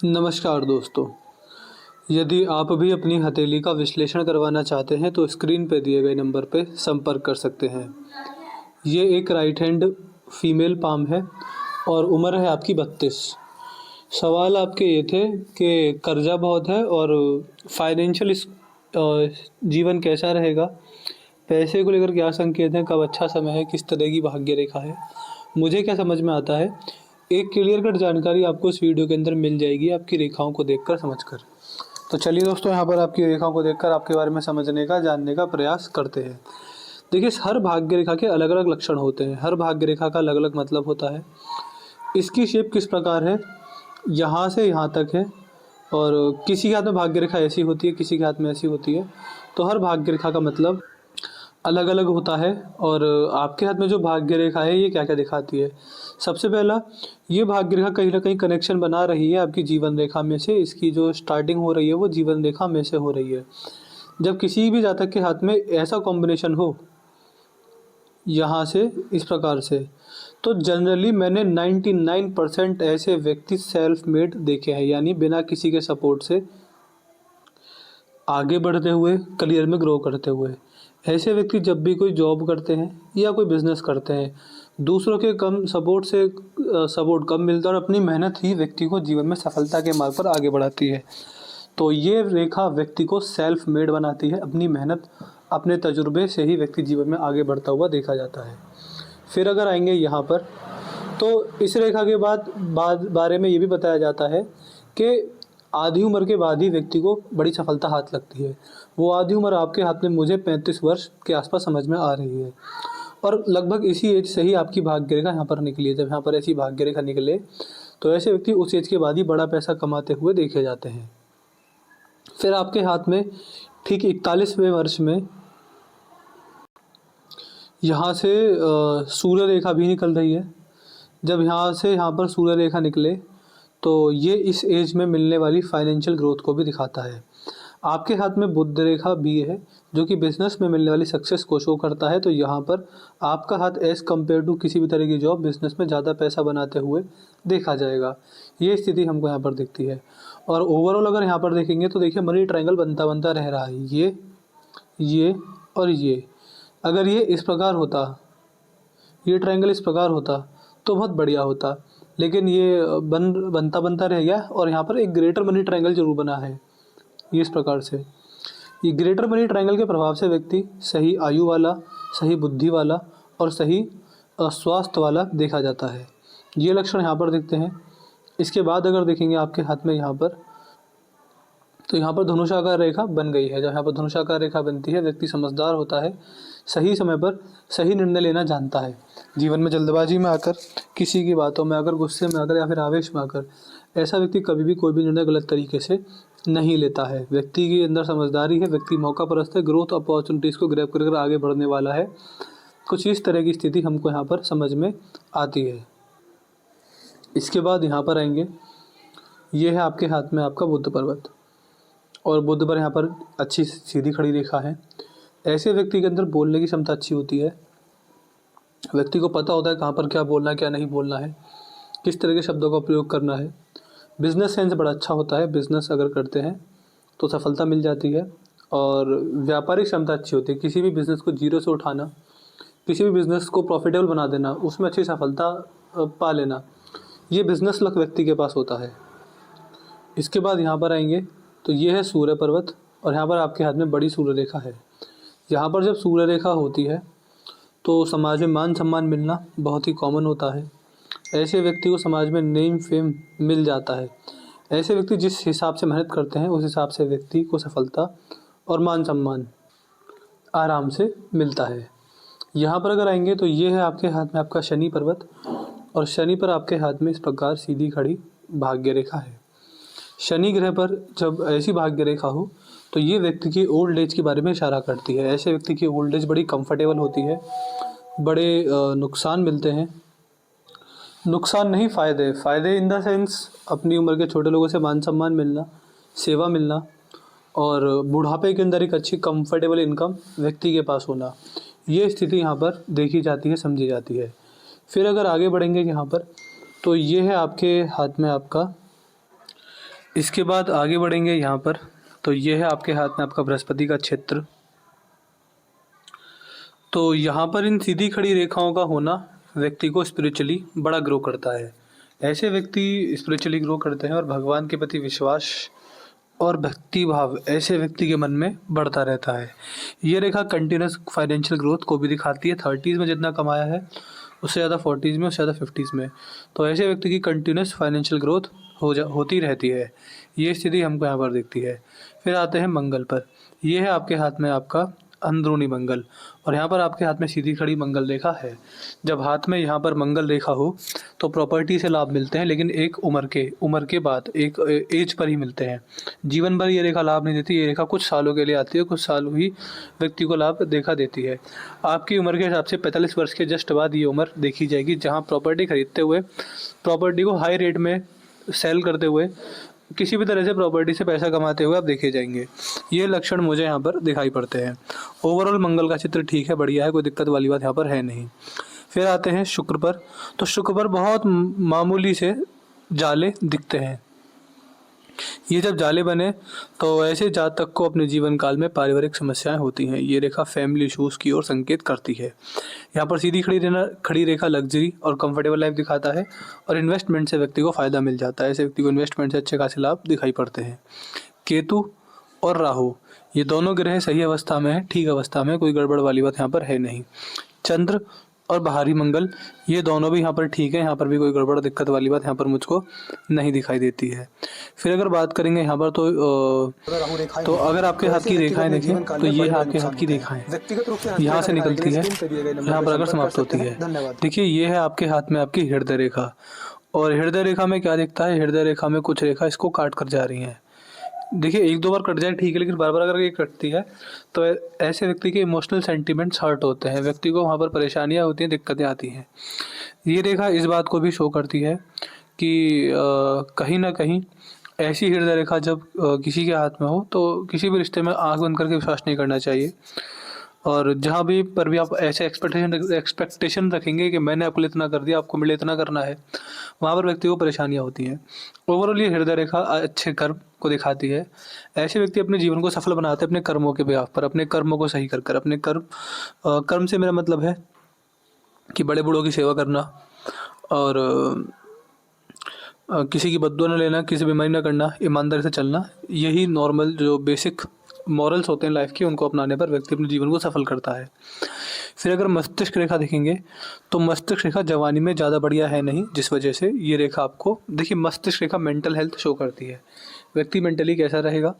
नमस्कार दोस्तों, यदि आप भी अपनी हथेली का विश्लेषण करवाना चाहते हैं तो स्क्रीन पे दिए गए नंबर पे संपर्क कर सकते हैं। ये एक राइट हैंड फीमेल पाम है और उम्र है आपकी 32। सवाल आपके ये थे कि कर्जा बहुत है और फाइनेंशियल जीवन कैसा रहेगा, पैसे को लेकर क्या संकेत हैं, कब अच्छा समय है, किस तरह की भाग्य रेखा है। मुझे क्या समझ में आता है, एक क्लियर कट जानकारी आपको इस वीडियो के अंदर मिल जाएगी आपकी रेखाओं को देखकर समझकर। तो चलिए दोस्तों, यहाँ पर आपकी रेखाओं को देखकर आपके बारे में समझने का, जानने का प्रयास करते हैं। देखिए, हर भाग्य रेखा के अलग अलग लक्षण होते हैं, हर भाग्य रेखा का अलग अलग मतलब होता है। इसकी शेप किस प्रकार है, यहाँ से यहाँ तक है, और किसी के हाथ में भाग्य रेखा ऐसी होती है, किसी के हाथ में ऐसी होती है। तो हर भाग्य रेखा का मतलब अलग अलग होता है। और आपके हाथ में जो भाग्य रेखा है ये क्या क्या दिखाती है। सबसे पहला, ये भाग्य रेखा कहीं ना कहीं कनेक्शन बना रही है आपकी जीवन रेखा में से। इसकी जो स्टार्टिंग हो रही है वो जीवन रेखा में से हो रही है। जब किसी भी जातक के हाथ में ऐसा कॉम्बिनेशन हो यहाँ से इस प्रकार से, तो जनरली मैंने 99% ऐसे व्यक्ति सेल्फ मेड देखे हैं, यानी बिना किसी के सपोर्ट से आगे बढ़ते हुए, करियर में ग्रो करते हुए। ऐसे व्यक्ति जब भी कोई जॉब करते हैं या कोई बिजनेस करते हैं, दूसरों के कम सपोर्ट से सपोर्ट कम मिलता है और अपनी मेहनत ही व्यक्ति को जीवन में सफलता के मार्ग पर आगे बढ़ाती है। तो ये रेखा व्यक्ति को सेल्फ मेड बनाती है। अपनी मेहनत, अपने तजुर्बे से ही व्यक्ति जीवन में आगे बढ़ता हुआ देखा जाता है। फिर अगर आएंगे यहाँ पर, तो इस रेखा के बाद बारे में ये भी बताया जाता है कि आधी उम्र के बाद ही व्यक्ति को बड़ी सफलता हाथ लगती है। वो आधी उम्र आपके हाथ में मुझे 35 वर्ष के आसपास समझ में आ रही है, और लगभग इसी एज से ही आपकी भाग्य रेखा यहाँ पर निकली है। जब यहाँ पर ऐसी भाग्य रेखा निकले तो ऐसे व्यक्ति उस एज के बाद ही बड़ा पैसा कमाते हुए देखे जाते हैं। फिर आपके हाथ में ठीक 41वें वर्ष में यहाँ से सूर्य रेखा भी निकल रही है। जब यहाँ से यहाँ पर सूर्य रेखा निकले तो ये इस एज में मिलने वाली फाइनेंशियल ग्रोथ को भी दिखाता है। आपके हाथ में बुध रेखा भी है जो कि बिजनेस में मिलने वाली सक्सेस को शो करता है। तो यहाँ पर आपका हाथ एज कम्पेयर टू किसी भी तरह की जॉब, बिजनेस में ज़्यादा पैसा बनाते हुए देखा जाएगा। ये स्थिति हमको यहाँ पर दिखती है। और ओवरऑल अगर यहाँ पर देखेंगे तो देखिए, मनी ट्रायंगल बनता बनता रह रहा है। ये और ये, अगर ये इस प्रकार होता, ये ट्रायंगल इस प्रकार होता तो बहुत बढ़िया होता, लेकिन ये बनता बनता रह गया और यहाँ पर एक ग्रेटर मनी ट्रायंगल जरूर बना है। ये इस प्रकार से, ये ग्रेटर मनी ट्रायंगल के प्रभाव से व्यक्ति सही आयु वाला, सही बुद्धि वाला और सही स्वास्थ्य वाला देखा जाता है। ये लक्षण यहाँ पर दिखते हैं। इसके बाद अगर देखेंगे आपके हाथ में यहाँ पर, तो यहाँ पर धनुषाकार रेखा बन गई है। जब यहाँ पर धनुषाकार रेखा बनती है, व्यक्ति समझदार होता है, सही समय पर सही निर्णय लेना जानता है। जीवन में जल्दबाजी में आकर, किसी की बातों में आकर, गुस्से में आकर या फिर आवेश में आकर ऐसा व्यक्ति कभी भी कोई भी निर्णय गलत तरीके से नहीं लेता है। व्यक्ति के अंदर समझदारी है, व्यक्ति मौका परस्त है, ग्रोथ अपॉर्चुनिटीज़ को ग्रैब कर आगे बढ़ने वाला है। कुछ इस तरह की स्थिति हमको यहाँ पर समझ में आती है। इसके बाद यहाँ पर आएंगे, ये है आपके हाथ में आपका बुध पर्वत, और बुध पर यहाँ पर अच्छी सीधी खड़ी रेखा है। ऐसे व्यक्ति के अंदर बोलने की क्षमता अच्छी होती है। व्यक्ति को पता होता है कहाँ पर क्या बोलना है, क्या नहीं बोलना है, किस तरह के शब्दों का प्रयोग करना है। बिजनेस सेंस बड़ा अच्छा होता है। बिजनेस अगर करते हैं तो सफलता मिल जाती है। और व्यापारिक क्षमता अच्छी होती है। किसी भी बिज़नेस को जीरो से उठाना, किसी भी बिज़नेस को प्रॉफिटेबल बना देना, उसमें अच्छी सफलता पा लेना, ये बिज़नेस लक व्यक्ति के पास होता है। इसके बाद यहाँ पर आएंगे तो ये है सूर्य पर्वत, और यहाँ पर आपके हाथ में बड़ी सूर्य रेखा है। यहाँ पर जब सूर्य रेखा होती है तो समाज में मान सम्मान मिलना बहुत ही कॉमन होता है। ऐसे व्यक्ति को समाज में नेम फेम मिल जाता है। ऐसे व्यक्ति जिस हिसाब से मेहनत करते हैं उस हिसाब से व्यक्ति को सफलता और मान सम्मान आराम से मिलता है। यहाँ पर अगर आएंगे तो ये है आपके हाथ में आपका शनि पर्वत, और शनि पर आपके हाथ में इस प्रकार सीधी खड़ी भाग्य रेखा है। शनि ग्रह पर जब ऐसी भाग्य रेखा हो तो ये व्यक्ति की ओल्ड एज के बारे में इशारा करती है। ऐसे व्यक्ति की ओल्ड एज बड़ी कंफर्टेबल होती है, बड़े नुकसान मिलते हैं। नुकसान नहीं, फ़ायदे। फ़ायदे इन द सेंस अपनी उम्र के छोटे लोगों से मान सम्मान मिलना, सेवा मिलना, और बुढ़ापे के अंदर एक अच्छी कंफर्टेबल इनकम व्यक्ति के पास होना। ये स्थिति यहाँ पर देखी जाती है, समझी जाती है। फिर अगर आगे बढ़ेंगे यहाँ पर, तो ये है आपके हाथ में आपका इसके बाद आगे बढ़ेंगे यहाँ पर, तो ये है आपके हाथ में आपका बृहस्पति का क्षेत्र। तो यहाँ पर इन सीधी खड़ी रेखाओं का होना व्यक्ति को स्पिरिचुअली बड़ा ग्रो करता है। ऐसे व्यक्ति स्पिरिचुअली ग्रो करते हैं और भगवान के प्रति विश्वास और भक्ति भाव ऐसे व्यक्ति के मन में बढ़ता रहता है। ये रेखा कंटिन्यूस फाइनेंशियल ग्रोथ को भी दिखाती है। 30s में जितना कमाया है उससे ज़्यादा 40s में, उससे ज़्यादा 50s में। तो ऐसे व्यक्ति की कंटिन्यूस फाइनेंशियल ग्रोथ होती रहती है। ये स्थिति हमको यहाँ पर दिखती है। फिर आते हैं मंगल पर। ये है आपके हाथ में आपका अंदरूनी मंगल, और यहाँ पर आपके हाथ में सीधी खड़ी मंगल रेखा है। जब हाथ में यहाँ पर मंगल रेखा हो तो प्रॉपर्टी से लाभ मिलते हैं, लेकिन एक उम्र के बाद एक एज पर ही मिलते हैं। जीवन भर ये रेखा लाभ नहीं देती। ये रेखा कुछ सालों के लिए आती है, कुछ साल ही व्यक्ति को लाभ देती है। आपकी उम्र के हिसाब से 45 वर्ष के जस्ट बाद ये उम्र देखी जाएगी, जहाँ प्रॉपर्टी खरीदते हुए, प्रॉपर्टी को हाई रेट में सेल करते हुए, किसी भी तरह से प्रॉपर्टी से पैसा कमाते हुए आप देखे जाएंगे। ये लक्षण मुझे यहाँ पर दिखाई पड़ते हैं। ओवरऑल मंगल का चित्र ठीक है, बढ़िया है, कोई दिक्कत वाली बात यहाँ पर है नहीं। फिर आते हैं शुक्र पर। तो शुक्र पर बहुत मामूली से जाले दिखते हैं। ये जब जाले बने तो ऐसे जातक को अपने जीवन काल में पारिवारिक समस्याएं होती हैं। ये रेखा फैमिली इशूज़ की ओर संकेत करती है। यहाँ पर सीधी खड़ी रेखा लग्जरी और कंफर्टेबल लाइफ दिखाता है, और इन्वेस्टमेंट से व्यक्ति को फ़ायदा मिल जाता है। ऐसे व्यक्ति को इन्वेस्टमेंट से अच्छे खासे लाभ दिखाई पड़ते हैं। केतु और राहु, ये दोनों ग्रह सही अवस्था में है, ठीक अवस्था में, कोई गड़बड़ वाली बात यहाँ पर है नहीं। चंद्र और बाहरी मंगल, ये दोनों भी यहाँ पर ठीक है, यहाँ पर भी कोई गड़बड़ दिक्कत वाली बात यहाँ पर मुझको नहीं दिखाई देती है। फिर अगर बात करेंगे यहाँ पर तो अगर आपके हाथ की रेखाएं देखें तो ये आपके हाथ की रेखाएं यहाँ से निकलती है, यहाँ पर अगर समाप्त होती है। देखिए ये है आपके हाथ में आपकी हृदय रेखा, और हृदय रेखा में क्या दिखता है, हृदय रेखा में कुछ रेखा इसको काट कर जा रही हैं। देखिए एक दो बार कट जाए ठीक है, लेकिन बार बार अगर ये कटती है तो ऐसे व्यक्ति के इमोशनल सेंटिमेंट्स हर्ट होते हैं, व्यक्ति को वहाँ पर परेशानियाँ होती हैं, दिक्कतें आती हैं। ये रेखा इस बात को भी शो करती है कि कहीं ना कहीं ऐसी हृदय रेखा जब किसी के हाथ में हो तो किसी भी रिश्ते में आंख बंद करके विश्वास नहीं करना चाहिए। और जहाँ भी पर भी आप ऐसे एक्सपेक्टेशन रखेंगे कि मैंने आपको इतना कर दिया, आपको मेरे इतना करना है, वहाँ पर व्यक्ति को परेशानियाँ होती हैं। ओवरऑल ये हृदय रेखा अच्छे कर्म को दिखाती है। ऐसे व्यक्ति अपने जीवन को सफल बनाते हैं अपने कर्मों के बिहाफ पर, अपने कर्मों को सही कर अपने कर्म से मेरा मतलब है कि बड़े बूढ़ों की सेवा करना, और किसी की बद्दुआ न लेना, किसी बीमारी न करना, ईमानदारी से चलना, यही नॉर्मल जो बेसिक मॉरल्स होते हैं लाइफ के, उनको अपनाने पर व्यक्ति अपने जीवन को सफल करता है। फिर अगर मस्तिष्क रेखा देखेंगे तो मस्तिष्क रेखा जवानी में ज़्यादा बढ़िया है नहीं, जिस वजह से ये रेखा आपको, देखिए मस्तिष्क रेखा मेंटल हेल्थ शो करती है, व्यक्ति मेंटली कैसा रहेगा।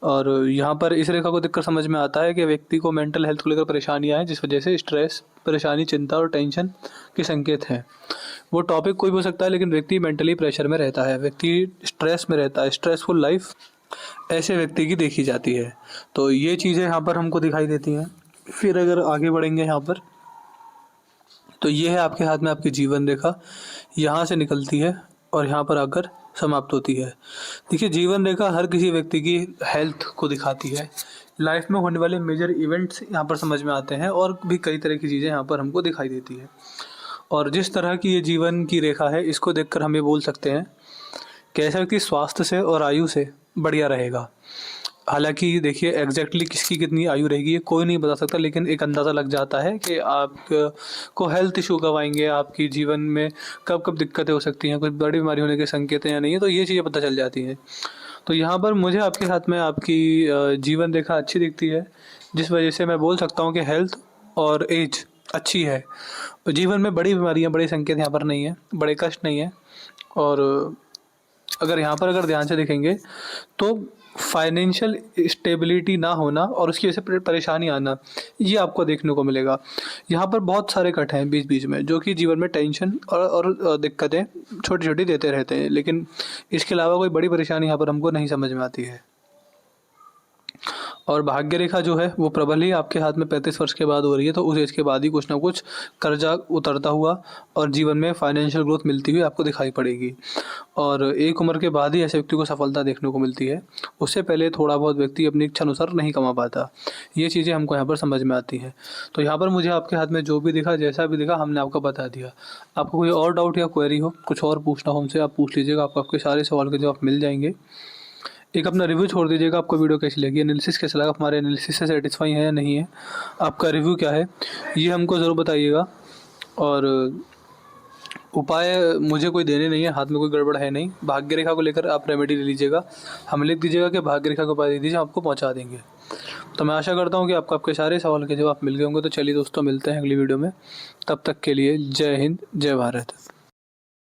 और यहाँ पर इस रेखा को देखकर समझ में आता है कि व्यक्ति को मेंटल हेल्थ को लेकर परेशानियाँ हैं, जिस वजह से स्ट्रेस, परेशानी, चिंता और टेंशन के संकेत हैं। वो टॉपिक कोई भी हो सकता है, लेकिन व्यक्ति मेंटली प्रेशर में रहता है, व्यक्ति स्ट्रेस में रहता है, स्ट्रेसफुल लाइफ ऐसे व्यक्ति की देखी जाती है। तो ये चीज़ें यहाँ पर हमको दिखाई देती हैं। फिर अगर आगे बढ़ेंगे यहाँ पर तो ये है आपके हाथ में आपकी जीवन रेखा, यहाँ से निकलती है और यहाँ पर आकर समाप्त होती है। देखिए जीवन रेखा हर किसी व्यक्ति की हेल्थ को दिखाती है, लाइफ में होने वाले मेजर इवेंट्स यहाँ पर समझ में आते हैं, और भी कई तरह की चीज़ें यहाँ पर हमको दिखाई देती है। और जिस तरह की ये जीवन की रेखा है, इसको देखकर हम ये बोल सकते हैं कि ऐसा व्यक्ति स्वास्थ्य से और आयु से बढ़िया रहेगा। हालांकि देखिए एग्जैक्टली किसकी कितनी आयु रहेगी ये कोई नहीं बता सकता, लेकिन एक अंदाज़ा लग जाता है कि आप को हेल्थ इशू कब आएंगे, आपकी जीवन में कब कब दिक्कतें हो सकती हैं, कुछ बड़ी बीमारी होने के संकेत हैं या नहीं है, तो ये चीज़ें पता चल जाती हैं। तो यहाँ पर मुझे आपके साथ में आपकी जीवन रेखा अच्छी दिखती है, जिस वजह से मैं बोल सकता हूँ कि हेल्थ और एज अच्छी है। जीवन में बड़ी बीमारियाँ, बड़े संकेत यहाँ पर नहीं है, बड़े कष्ट नहीं है। और अगर यहाँ पर अगर ध्यान से देखेंगे तो फाइनेंशियल स्टेबिलिटी ना होना और उसकी वजह से परेशानी आना, ये आपको देखने को मिलेगा। यहाँ पर बहुत सारे कट हैं बीच बीच में, जो कि जीवन में टेंशन और दिक्कतें छोटी छोटी देते रहते हैं, लेकिन इसके अलावा कोई बड़ी परेशानी यहाँ पर हमको नहीं समझ में आती है। और भाग्य रेखा जो है वो प्रबल ही आपके हाथ में 35 वर्ष के बाद हो रही है, तो उस एज के बाद ही कुछ ना कुछ कर्जा उतरता हुआ और जीवन में फाइनेंशियल ग्रोथ मिलती हुई आपको दिखाई पड़ेगी। और एक उम्र के बाद ही ऐसे व्यक्ति को सफलता देखने को मिलती है, उससे पहले थोड़ा बहुत व्यक्ति अपनी इच्छा अनुसार नहीं कमा पाता। ये चीज़ें हमको यहाँ पर समझ में आती हैं। तो यहाँ पर मुझे आपके हाथ में जो भी दिखा, जैसा भी दिखा, हमने आपको बता दिया। आपको कोई और डाउट या क्वेरी हो, कुछ और पूछना हो हमसे, आप पूछ लीजिएगा, आपको आपके सारे सवाल के जवाब मिल जाएंगे। एक अपना रिव्यू छोड़ दीजिएगा, आपको वीडियो कैसी लगी, एनालिसिस कैसा लगा, हमारे एनालिसिस से सेटिस्फाई है या नहीं है, आपका रिव्यू क्या है, ये हमको ज़रूर बताइएगा। और उपाय मुझे कोई देने नहीं है, हाथ में कोई गड़बड़ है नहीं। भाग्य रेखा को लेकर आप रेमेडी ले लीजिएगा, हमें लिख दीजिएगा कि भाग्य रेखा को उपाय दे दीजिए, आपको पहुंचा देंगे। तो मैं आशा करता हूं कि आपको आपके सारे सवाल के जवाब मिल गए होंगे। तो चलिए दोस्तों, मिलते हैं अगली वीडियो में, तब तक के लिए जय हिंद, जय भारत।